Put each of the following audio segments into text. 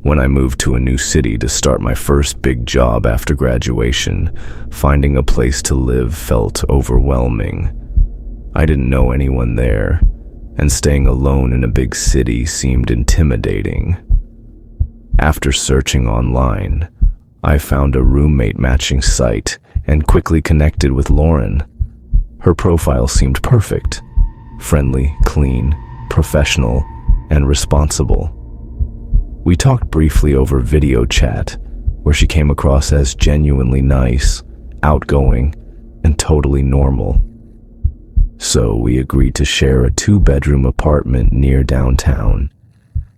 When I moved to a new city to start my first big job after graduation, finding a place to live felt overwhelming. I didn't know anyone there, and staying alone in a big city seemed intimidating. After searching online, I found a roommate matching site and quickly connected with Lauren. Her profile seemed perfect: friendly, clean, professional, and responsible. We talked briefly over video chat, where she came across as genuinely nice, outgoing, and totally normal. So we agreed to share a 2-bedroom apartment near downtown.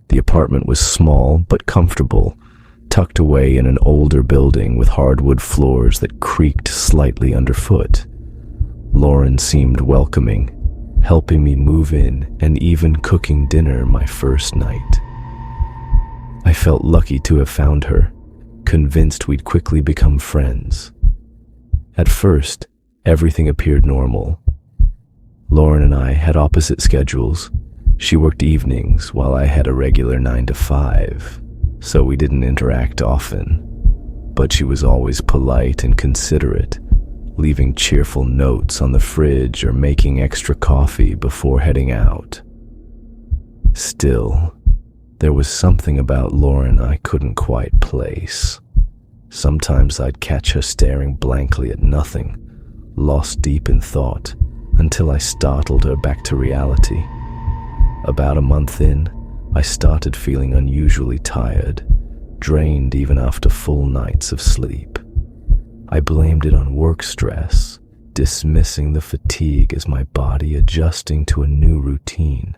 The apartment was small but comfortable, tucked away in an older building with hardwood floors that creaked slightly underfoot. Lauren seemed welcoming, helping me move in and even cooking dinner my first night. I felt lucky to have found her, convinced we'd quickly become friends. At first, everything appeared normal. Lauren and I had opposite schedules. She worked evenings while I had a regular 9 to 5, so we didn't interact often. But she was always polite and considerate, leaving cheerful notes on the fridge or making extra coffee before heading out. Still, there was something about Lauren I couldn't quite place. Sometimes I'd catch her staring blankly at nothing, lost deep in thought, until I startled her back to reality. About a month in, I started feeling unusually tired, drained even after full nights of sleep. I blamed it on work stress, dismissing the fatigue as my body adjusting to a new routine.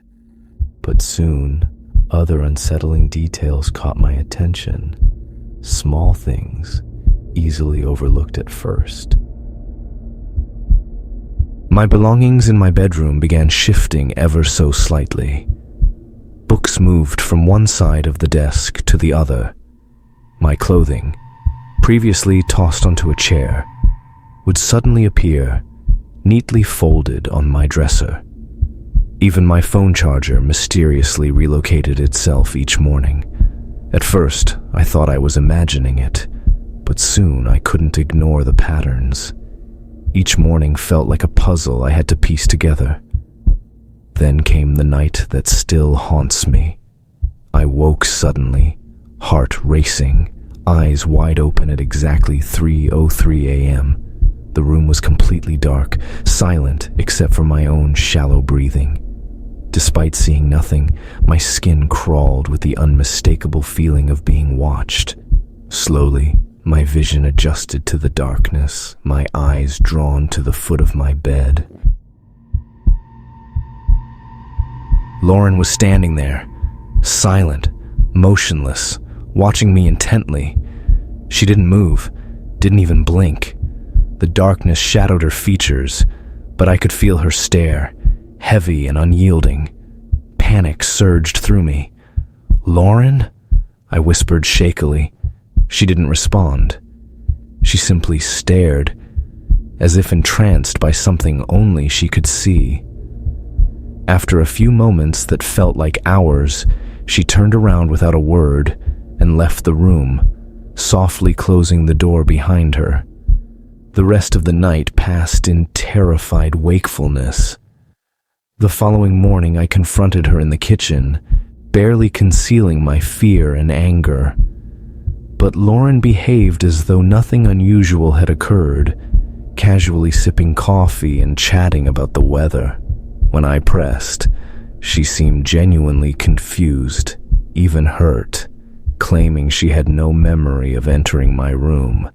But soon, other unsettling details caught my attention. Small things, easily overlooked at first. My belongings in my bedroom began shifting ever so slightly. Books moved from one side of the desk to the other. My clothing, previously tossed onto a chair, would suddenly appear, neatly folded on my dresser. Even my phone charger mysteriously relocated itself each morning. At first, I thought I was imagining it, but soon I couldn't ignore the patterns. Each morning felt like a puzzle I had to piece together. Then came the night that still haunts me. I woke suddenly, heart racing, eyes wide open at exactly 3:03 a.m. The room was completely dark, silent except for my own shallow breathing. Despite seeing nothing, my skin crawled with the unmistakable feeling of being watched. Slowly, my vision adjusted to the darkness, my eyes drawn to the foot of my bed. Lauren was standing there, silent, motionless, watching me intently. She didn't move, didn't even blink. The darkness shadowed her features, but I could feel her stare, heavy and unyielding. Panic surged through me. "Lauren?" I whispered shakily. She didn't respond. She simply stared, as if entranced by something only she could see. After a few moments that felt like hours, she turned around without a word and left the room, softly closing the door behind her. The rest of the night passed in terrified wakefulness. The following morning, I confronted her in the kitchen, barely concealing my fear and anger. But Lauren behaved as though nothing unusual had occurred, casually sipping coffee and chatting about the weather. When I pressed, she seemed genuinely confused, even hurt, claiming she had no memory of entering my room.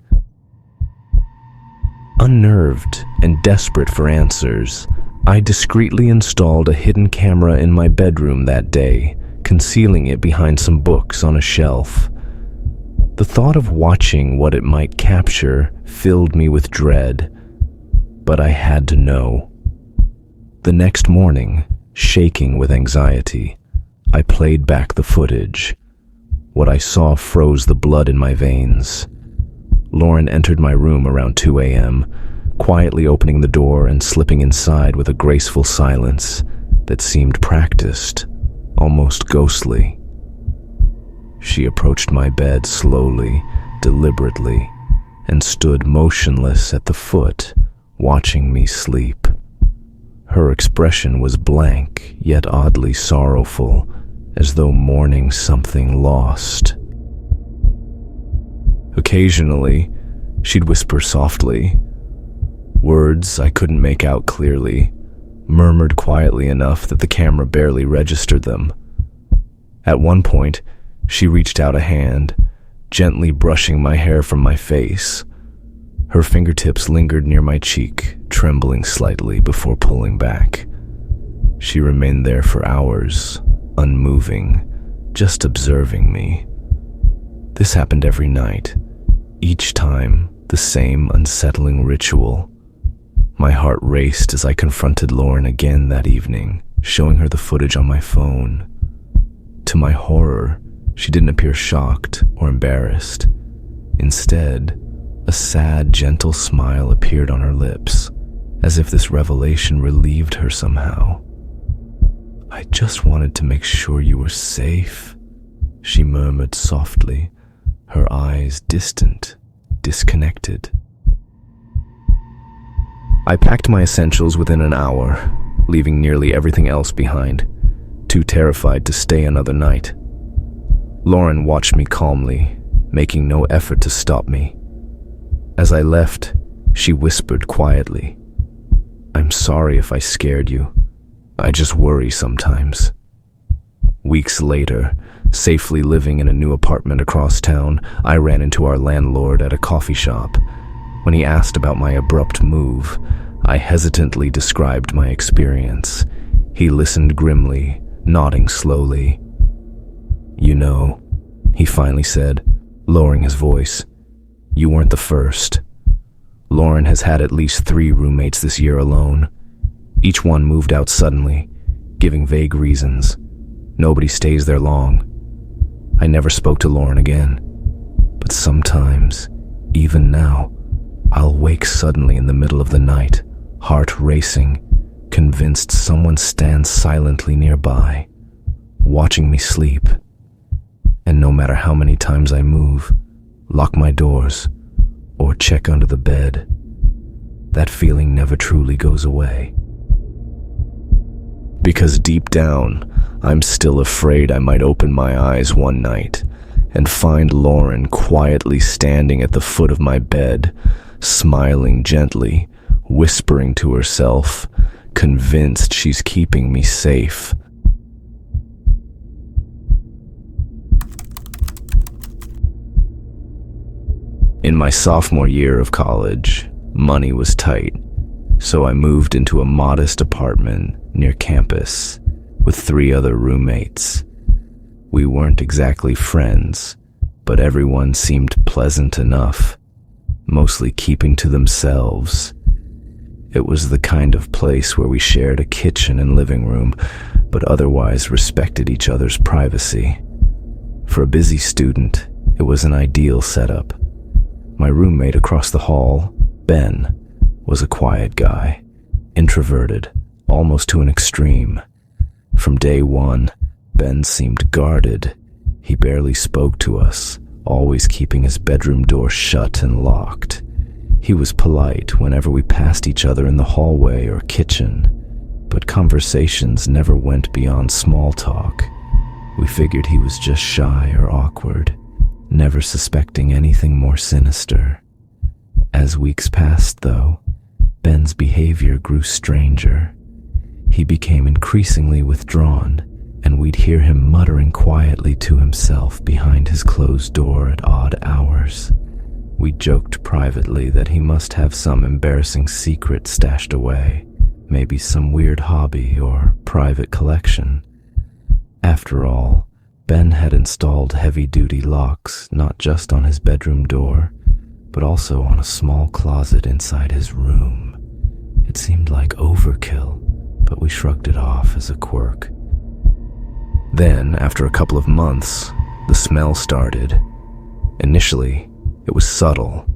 Unnerved and desperate for answers, I discreetly installed a hidden camera in my bedroom that day, concealing it behind some books on a shelf. The thought of watching what it might capture filled me with dread, but I had to know. The next morning, shaking with anxiety, I played back the footage. What I saw froze the blood in my veins. Lauren entered my room around 2 a.m., quietly opening the door and slipping inside with a graceful silence that seemed practiced, almost ghostly. She approached my bed slowly, deliberately, and stood motionless at the foot, watching me sleep. Her expression was blank, yet oddly sorrowful, as though mourning something lost. Occasionally, she'd whisper softly, words I couldn't make out clearly, murmured quietly enough that the camera barely registered them. At one point, she reached out a hand, gently brushing my hair from my face. Her fingertips lingered near my cheek, trembling slightly before pulling back. She remained there for hours, unmoving, just observing me. This happened every night, each time the same unsettling ritual. My heart raced as I confronted Lauren again that evening, showing her the footage on my phone. To my horror, she didn't appear shocked or embarrassed. Instead, a sad, gentle smile appeared on her lips, as if this revelation relieved her somehow. "I just wanted to make sure you were safe," she murmured softly, her eyes distant, disconnected. I packed my essentials within an hour, leaving nearly everything else behind, too terrified to stay another night. Lauren watched me calmly, making no effort to stop me. As I left, she whispered quietly, "I'm sorry if I scared you. I just worry sometimes." Weeks later, safely living in a new apartment across town, I ran into our landlord at a coffee shop. When he asked about my abrupt move, I hesitantly described my experience. He listened grimly, nodding slowly. "You know," he finally said, lowering his voice, "you weren't the first. Lauren has had at least 3 roommates this year alone. Each one moved out suddenly, giving vague reasons. Nobody stays there long." I never spoke to Lauren again. But sometimes, even now, I'll wake suddenly in the middle of the night, heart racing, convinced someone stands silently nearby, watching me sleep. And no matter how many times I move, lock my doors, or check under the bed, that feeling never truly goes away. Because deep down, I'm still afraid I might open my eyes one night and find Lauren quietly standing at the foot of my bed, smiling gently, whispering to herself, convinced she's keeping me safe. In my sophomore year of college, money was tight, so I moved into a modest apartment near campus with 3 other roommates. We weren't exactly friends, but everyone seemed pleasant enough, mostly keeping to themselves. It was the kind of place where we shared a kitchen and living room, but otherwise respected each other's privacy. For a busy student, it was an ideal setup. My roommate across the hall, Ben, was a quiet guy, introverted, almost to an extreme. From day one, Ben seemed guarded. He barely spoke to us, always keeping his bedroom door shut and locked. He was polite whenever we passed each other in the hallway or kitchen, but conversations never went beyond small talk. We figured he was just shy or awkward, never suspecting anything more sinister. As weeks passed, though, Ben's behavior grew stranger. He became increasingly withdrawn, and we'd hear him muttering quietly to himself behind his closed door at odd hours. We joked privately that he must have some embarrassing secret stashed away, maybe some weird hobby or private collection. After all, Ben had installed heavy-duty locks not just on his bedroom door, but also on a small closet inside his room. It seemed like overkill, but we shrugged it off as a quirk. Then, after a couple of months, the smell started. Initially, it was subtle,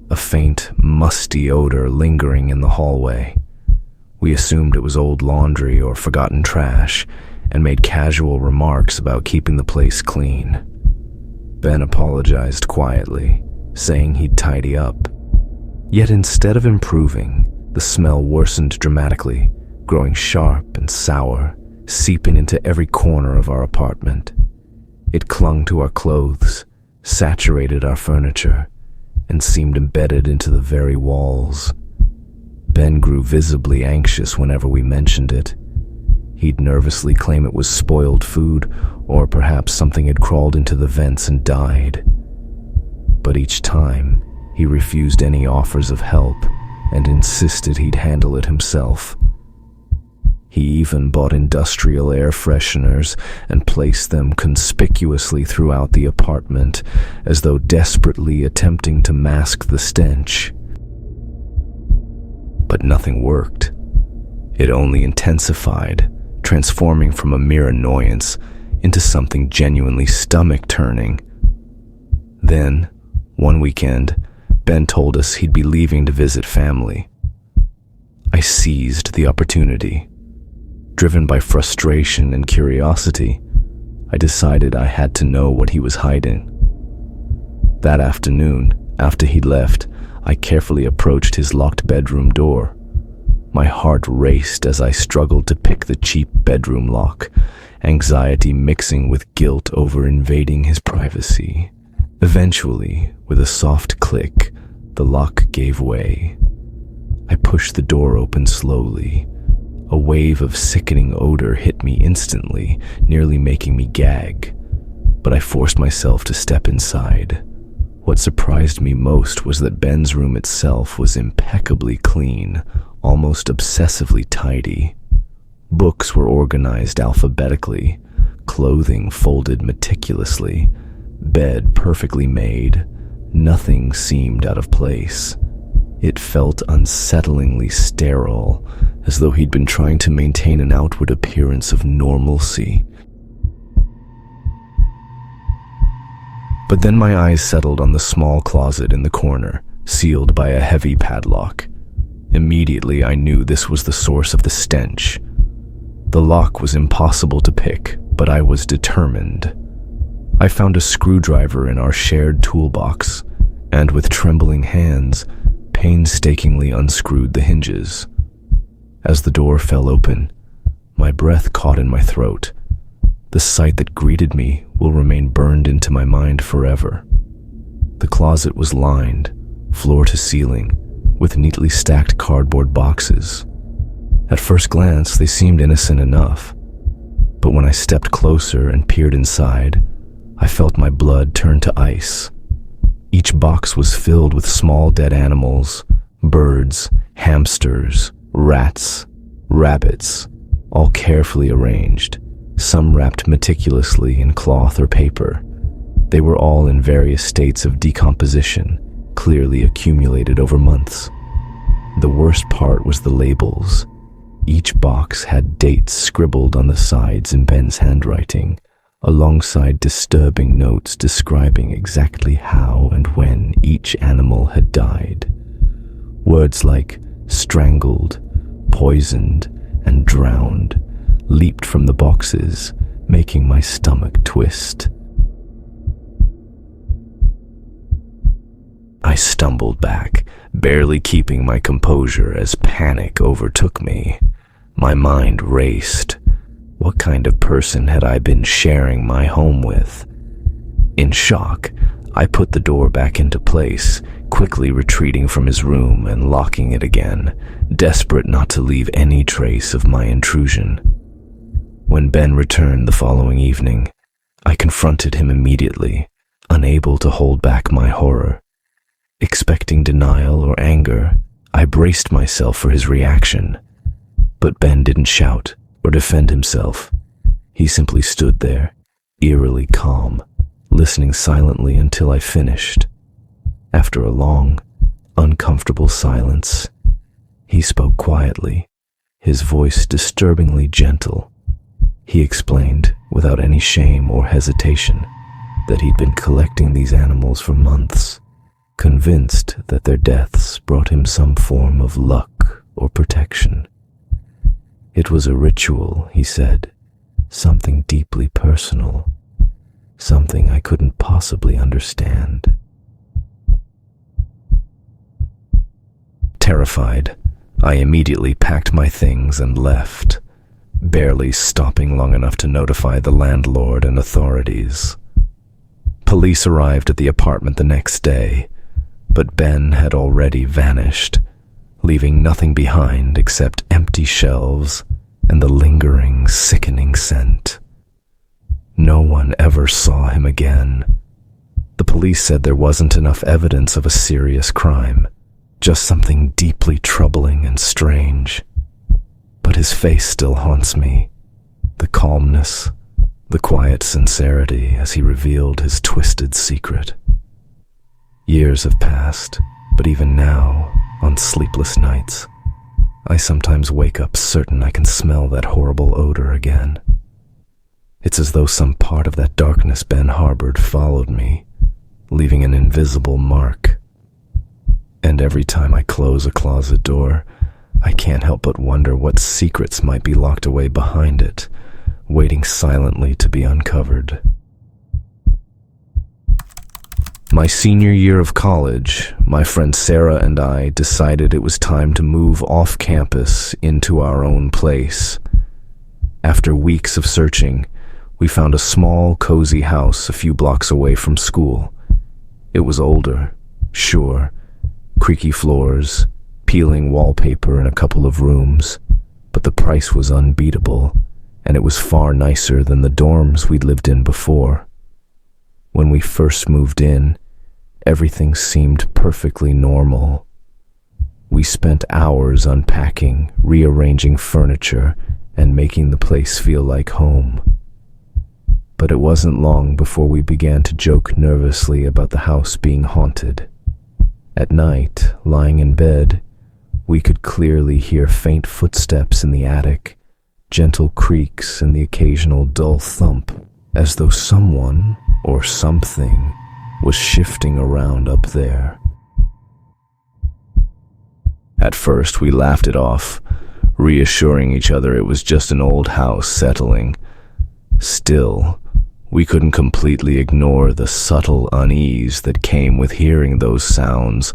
a faint, musty odor lingering in the hallway. We assumed it was old laundry or forgotten trash, and made casual remarks about keeping the place clean. Ben apologized quietly, saying he'd tidy up. Yet instead of improving, the smell worsened dramatically, growing sharp and sour, seeping into every corner of our apartment. It clung to our clothes, saturated our furniture, and seemed embedded into the very walls. Ben grew visibly anxious whenever we mentioned it. He'd nervously claim it was spoiled food, or perhaps something had crawled into the vents and died. But each time, he refused any offers of help and insisted he'd handle it himself. He even bought industrial air fresheners and placed them conspicuously throughout the apartment, as though desperately attempting to mask the stench. But nothing worked. It only intensified, transforming from a mere annoyance into something genuinely stomach-turning. Then, one weekend, Ben told us he'd be leaving to visit family. I seized the opportunity. Driven by frustration and curiosity, I decided I had to know what he was hiding. That afternoon, after he'd left, I carefully approached his locked bedroom door. My heart raced as I struggled to pick the cheap bedroom lock, anxiety mixing with guilt over invading his privacy. Eventually, with a soft click, the lock gave way. I pushed the door open slowly. A wave of sickening odor hit me instantly, nearly making me gag. But I forced myself to step inside. What surprised me most was that Ben's room itself was impeccably clean, almost obsessively tidy. Books were organized alphabetically, clothing folded meticulously, bed perfectly made. Nothing seemed out of place. It felt unsettlingly sterile, as though he'd been trying to maintain an outward appearance of normalcy. But then my eyes settled on the small closet in the corner, sealed by a heavy padlock. Immediately I knew this was the source of the stench. The lock was impossible to pick, but I was determined. I found a screwdriver in our shared toolbox, and with trembling hands, painstakingly unscrewed the hinges. As the door fell open, my breath caught in my throat. The sight that greeted me will remain burned into my mind forever. The closet was lined, floor to ceiling, with neatly stacked cardboard boxes. At first glance, they seemed innocent enough, but when I stepped closer and peered inside, I felt my blood turn to ice. Each box was filled with small dead animals, birds, hamsters, rats, rabbits, all carefully arranged, some wrapped meticulously in cloth or paper. They were all in various states of decomposition, clearly accumulated over months. The worst part was the labels. Each box had dates scribbled on the sides in Ben's handwriting, alongside disturbing notes describing exactly how and when each animal had died. Words like strangled, poisoned, and drowned leaped from the boxes, making my stomach twist. I stumbled back, barely keeping my composure as panic overtook me. My mind raced. What kind of person had I been sharing my home with? In shock, I put the door back into place, quickly retreating from his room and locking it again, desperate not to leave any trace of my intrusion. When Ben returned the following evening, I confronted him immediately, unable to hold back my horror. Expecting denial or anger, I braced myself for his reaction. But Ben didn't shout or defend himself. He simply stood there, eerily calm, listening silently until I finished. After a long, uncomfortable silence, he spoke quietly, his voice disturbingly gentle. He explained, without any shame or hesitation, that he'd been collecting these animals for months, convinced that their deaths brought him some form of luck or protection. It was a ritual, he said, something deeply personal, something I couldn't possibly possibly understand. Terrified, I immediately packed my things and left, barely stopping long enough to notify the landlord and authorities. Police arrived at the apartment the next day, but Ben had already vanished, leaving nothing behind except empty shelves and the lingering, sickening scent. No one ever saw him again. The police said there wasn't enough evidence of a serious crime, just something deeply troubling and strange. But his face still haunts me, the calmness, the quiet sincerity as he revealed his twisted secret. Years have passed, but even now, on sleepless nights, I sometimes wake up certain I can smell that horrible odor again. It's as though some part of that darkness Ben harbored followed me, leaving an invisible mark. And every time I close a closet door, I can't help but wonder what secrets might be locked away behind it, waiting silently to be uncovered. My senior year of college, my friend Sarah and I decided it was time to move off campus into our own place. After weeks of searching, we found a small, cozy house a few blocks away from school. It was older, sure, creaky floors, peeling wallpaper in a couple of rooms, but the price was unbeatable, and it was far nicer than the dorms we'd lived in before. When we first moved in, everything seemed perfectly normal. We spent hours unpacking, rearranging furniture, and making the place feel like home. But it wasn't long before we began to joke nervously about the house being haunted. At night, lying in bed, we could clearly hear faint footsteps in the attic, gentle creaks, and the occasional dull thump, as though someone or something was shifting around up there. At first, we laughed it off, reassuring each other it was just an old house settling. Still, we couldn't completely ignore the subtle unease that came with hearing those sounds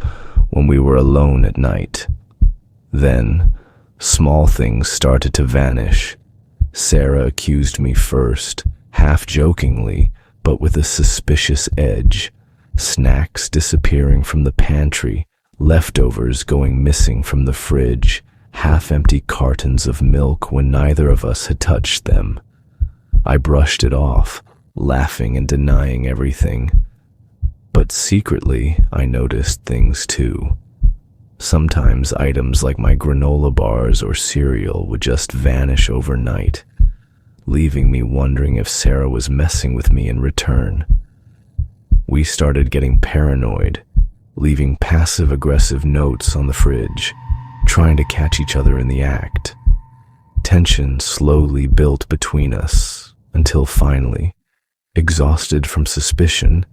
when we were alone at night. Then, small things started to vanish. Sarah accused me first, half jokingly, but with a suspicious edge. Snacks disappearing from the pantry, leftovers going missing from the fridge, half-empty cartons of milk when neither of us had touched them. I brushed it off, laughing and denying everything. But secretly, I noticed things too. Sometimes items like my granola bars or cereal would just vanish overnight, leaving me wondering if Sarah was messing with me in return. We started getting paranoid, leaving passive-aggressive notes on the fridge, trying to catch each other in the act. Tension slowly built between us, until finally, exhausted from suspicion,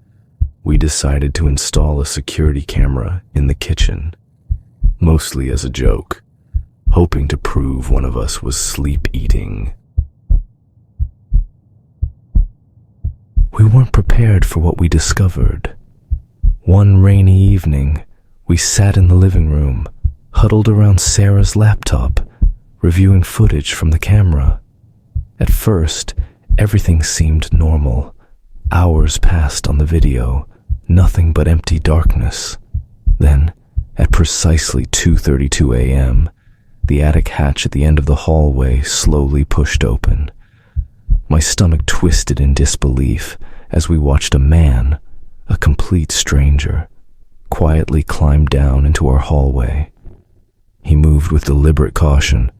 we decided to install a security camera in the kitchen, mostly as a joke, hoping to prove one of us was sleep-eating. We weren't prepared for what we discovered. One rainy evening, we sat in the living room, huddled around Sarah's laptop, reviewing footage from the camera. At first, everything seemed normal. Hours passed on the video, nothing but empty darkness. Then, at precisely 2:32 a.m., the attic hatch at the end of the hallway slowly pushed open. My stomach twisted in disbelief as we watched a man, a complete stranger, quietly climb down into our hallway. He moved with deliberate caution,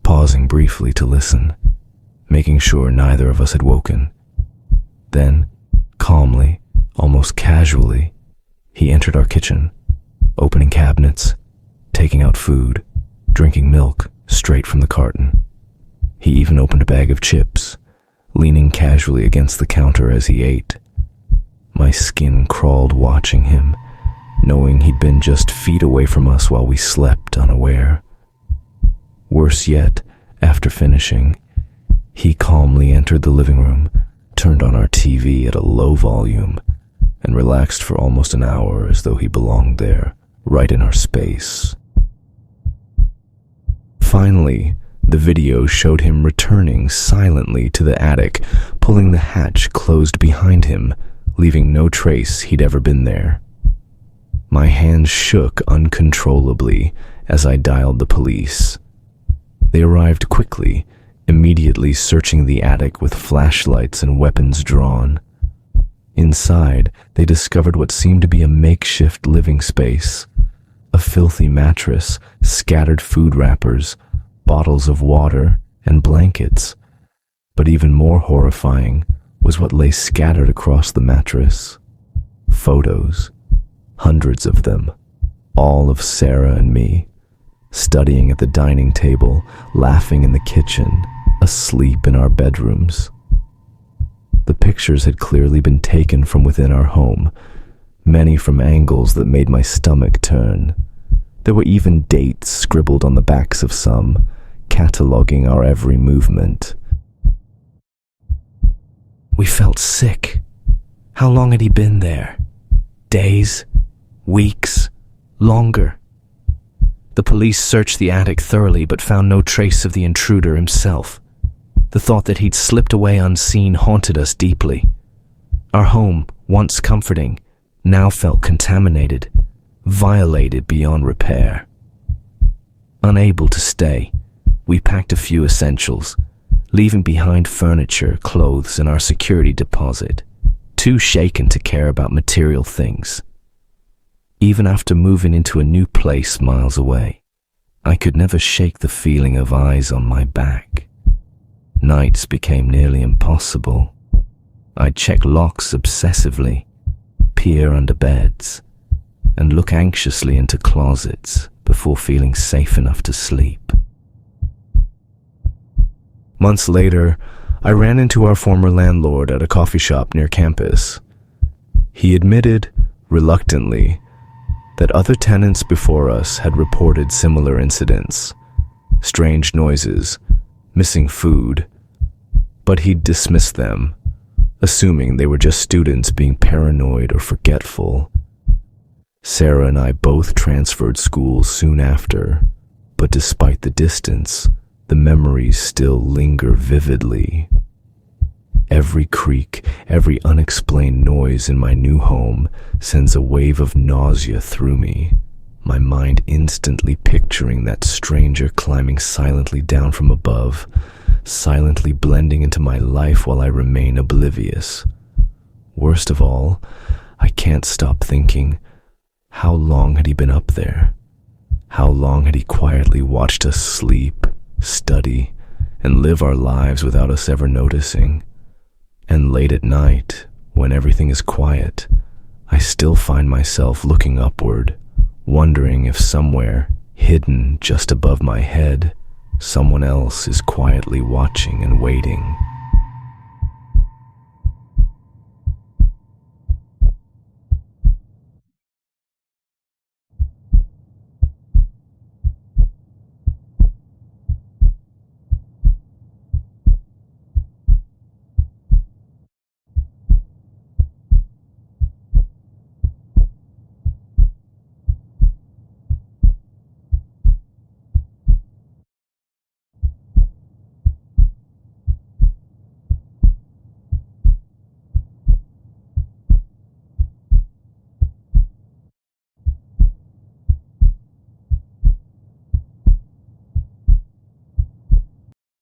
pausing briefly to listen, making sure neither of us had woken. Then, calmly, almost casually, he entered our kitchen, opening cabinets, taking out food, drinking milk straight from the carton. He even opened a bag of chips, leaning casually against the counter as he ate. My skin crawled watching him, knowing he'd been just feet away from us while we slept unaware. Worse yet, after finishing, he calmly entered the living room, turned on our TV at a low volume, and relaxed for almost an hour as though he belonged there, right in our space. Finally, the video showed him returning silently to the attic, pulling the hatch closed behind him, leaving no trace he'd ever been there. My hands shook uncontrollably as I dialed the police. They arrived quickly, immediately searching the attic with flashlights and weapons drawn. Inside, they discovered what seemed to be a makeshift living space. A filthy mattress, scattered food wrappers, bottles of water, and blankets. But even more horrifying was what lay scattered across the mattress. Photos. Hundreds of them. All of Sarah and me. Studying at the dining table, laughing in the kitchen, asleep in our bedrooms. The pictures had clearly been taken from within our home, many from angles that made my stomach turn. There were even dates scribbled on the backs of some, cataloging our every movement. We felt sick. How long had he been there? Days? Weeks? Longer? The police searched the attic thoroughly but found no trace of the intruder himself. The thought that he'd slipped away unseen haunted us deeply. Our home, once comforting, now felt contaminated, violated beyond repair. Unable to stay, we packed a few essentials, leaving behind furniture, clothes, and our security deposit, too shaken to care about material things. Even after moving into a new place miles away, I could never shake the feeling of eyes on my back. Nights became nearly impossible. I'd check locks obsessively, peer under beds, and look anxiously into closets before feeling safe enough to sleep. Months later, I ran into our former landlord at a coffee shop near campus. He admitted, reluctantly, that other tenants before us had reported similar incidents, strange noises, missing food, but he'd dismissed them, assuming they were just students being paranoid or forgetful. Sarah and I both transferred schools soon after, but despite the distance, the memories still linger vividly. Every creak, every unexplained noise in my new home sends a wave of nausea through me, my mind instantly picturing that stranger climbing silently down from above, silently blending into my life while I remain oblivious. Worst of all, I can't stop thinking, how long had he been up there? How long had he quietly watched us sleep, study, and live our lives without us ever noticing? And late at night, when everything is quiet, I still find myself looking upward, wondering if somewhere, hidden just above my head, someone else is quietly watching and waiting.